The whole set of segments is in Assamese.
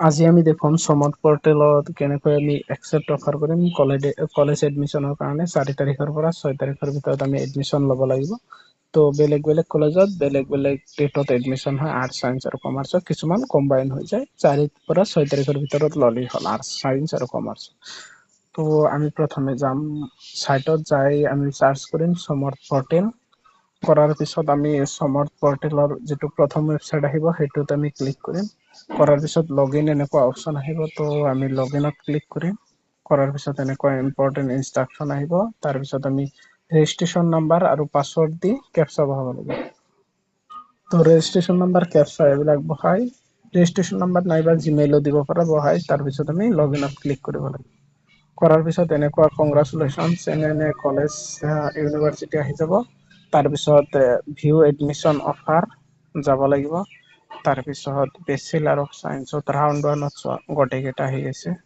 আজি আমি দেখোন সমত পৰ্টেলত কেনেকৈ আমি একচেপ্ট অফাৰ কৰিম কলেজ এডমিশ্যনৰ কাৰণে 4 তাৰিখৰ পৰা 6 তাৰিখৰ ভিতৰত আমি এডমিশ্যন ল'ব লাগিব। তো বেলেগ বেলেগ কলেজত বেলেগ বেলেগ ডেটত এডমিশ্যন হয়, আৰ্টছ চাইন্স আৰু কমাৰ্চত কিছুমান কম্বাইন হৈ যায়। 4 পৰা 6 তাৰিখৰ ভিতৰত ল'লেই হ'ল আৰ্টছ চাইন্স আৰু কমাৰ্চ। তো আমি প্ৰথমে যাম চাইটত যাই আমি চাৰ্চ কৰিম সমৰ্থ পৰ্টেল। কৰাৰ পিছত আমি সমৰ্থ পৰ্টেলৰ যিটো প্ৰথম ৱেবচাইট আহিব সেইটোত আমি ক্লিক কৰিম। কৰাৰ পিছত লগ ইন এনেকুৱা অপচন আহিব, তো আমি লগ ইনত ক্লিক কৰিম। কৰাৰ পিছত এনেকুৱা ইম্পৰ্টেণ্ট ইনষ্ট্ৰাকচন আহিব, তাৰপিছত আমি ৰেজিষ্ট্ৰেশ্যন নাম্বাৰ আৰু পাছৱৰ্ড দি কেপচা বহাব লাগিব। তো ৰেজিষ্ট্ৰেশ্যন নাম্বাৰ কেপচা এইবিলাক বহাই ৰেজিষ্ট্ৰেশ্যন নাম্বাৰ নাইবা জিমেইলো দিব পৰা বহাই তাৰপিছত আমি লগ ইনত ক্লিক কৰিব লাগিব। কৰাৰ পিছত এনেকুৱা কংগ্ৰেচুলেশ্যন এনে কলেজ ইউনিভাৰ্চিটি আহি যাব। তাৰপিছত ভিউ এডমিশ্যন অফাৰ যাব লাগিব। তাৰপিছত বেচিলাৰ অফ চাইন্সত ৰাউণ্ড ওৱানত চোৱা গোটেইকেইটা আহি আছে।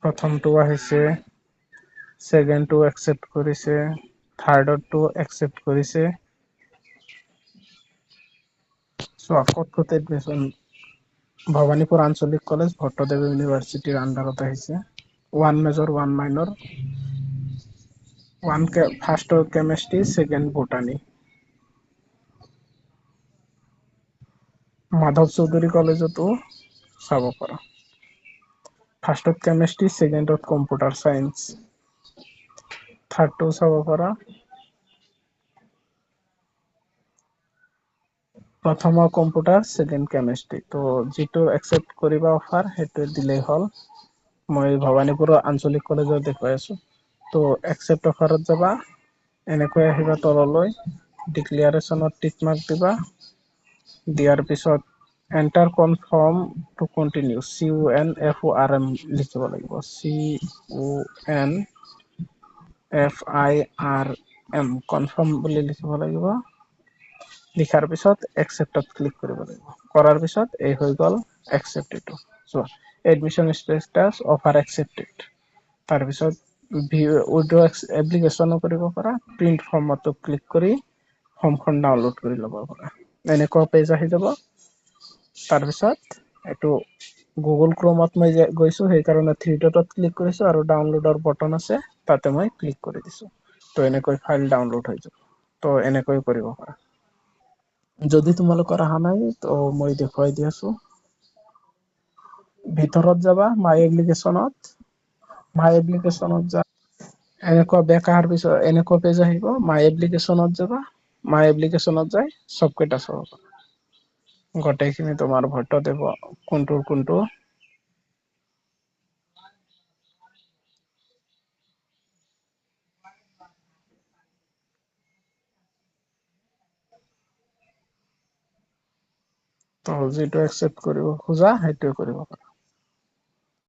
প্ৰথমটো আহিছে, ছেকেণ্ডটো একচেপ্ট কৰিছে, থাৰ্ডৰটো একচেপ্ট কৰিছে। চোৱা ক'ত ক'ত এডমিশ্যন ভবানীপুৰ আঞ্চলিক কলেজ ভট্টদেৱ ইউনিভাৰ্চিটিৰ আণ্ডাৰত আহিছে। One major one minor. ফাৰ্ষ্টৰ chemistry second botany. Madhab Choudhury কলেজতো চাব পাৰা। ফাৰ্ষ্টত কেমেষ্ট্ৰি ছেকেণ্ডত কম্পিউটাৰ চাইন্স। থাৰ্ডটো চাব পাৰা। প্ৰথমৰ কম্পিউটাৰ ছেকেণ্ড কেমেষ্ট্ৰি, তো যিটো একচেপ্ট কৰিব অফাৰ সেইটো দিলেই হ'ল। মই ভবানীপুৰৰ আঞ্চলিক কলেজত দেখুৱাই আছো। তো একচেপ্ট অফাৰত যাবা, এনেকৈ আহিবা তললৈ ডিক্লেয়াৰেশ্যনত টিক মাৰ্ক দিবা। দিয়াৰ পিছত enter confirm to continue CONFORM লিখিব লাগিব। CONFIRM কনফাৰ্ম বুলি লিখিব লাগিব। লিখাৰ পিছত একচেপ্টত ক্লিক কৰিব লাগিব। কৰাৰ পিছত এই হৈ গ'ল একচেপ্টেড। চোৱা এডমিশ্যন ষ্টেটাছ অফাৰ একচেপ্টেড। তাৰপিছত উইড্ৰ এপ্লিকেশ্যনো কৰিব পাৰা, প্ৰিন্ট ফৰ্মতো ক্লিক কৰি ফৰ্মখন ডাউনলোড কৰি ল'ব পাৰা। এনেকুৱা পেজ আহি যাব। তাৰপিছত এইটো গুগল ক্ৰমত মই গৈছো সেইকাৰণে থ্ৰী ডটত ক্লিক কৰিছো আৰু ডাউনলোডৰ বটন আছে তাতে মই ক্লিক কৰি দিছো। ত' এনেকৈ ফাইল ডাউনলোড হৈ যাব। ত' এনেকৈ কৰিব পাৰা। যদি তোমালোকৰ অহা নাই ত মই দেখুৱাই দি আছো। ভিতৰত যাবা মাই এপ্লিকেশ্যনত। এনেকুৱা বেক অহাৰ পিছত এনেকুৱা পেজ আহিব, মাই এপ্লিকেশ্যনত যাবা। মাই এপ্লিকেশ্যনত যাই চব কেইটা চাব পাৰা। গোটেইখিনি তোমাৰ ভট্টদেৱ কোনটো ত' যিটো একচেপ্ট কৰিব খোজা সেইটোৱে কৰিব পাৰা।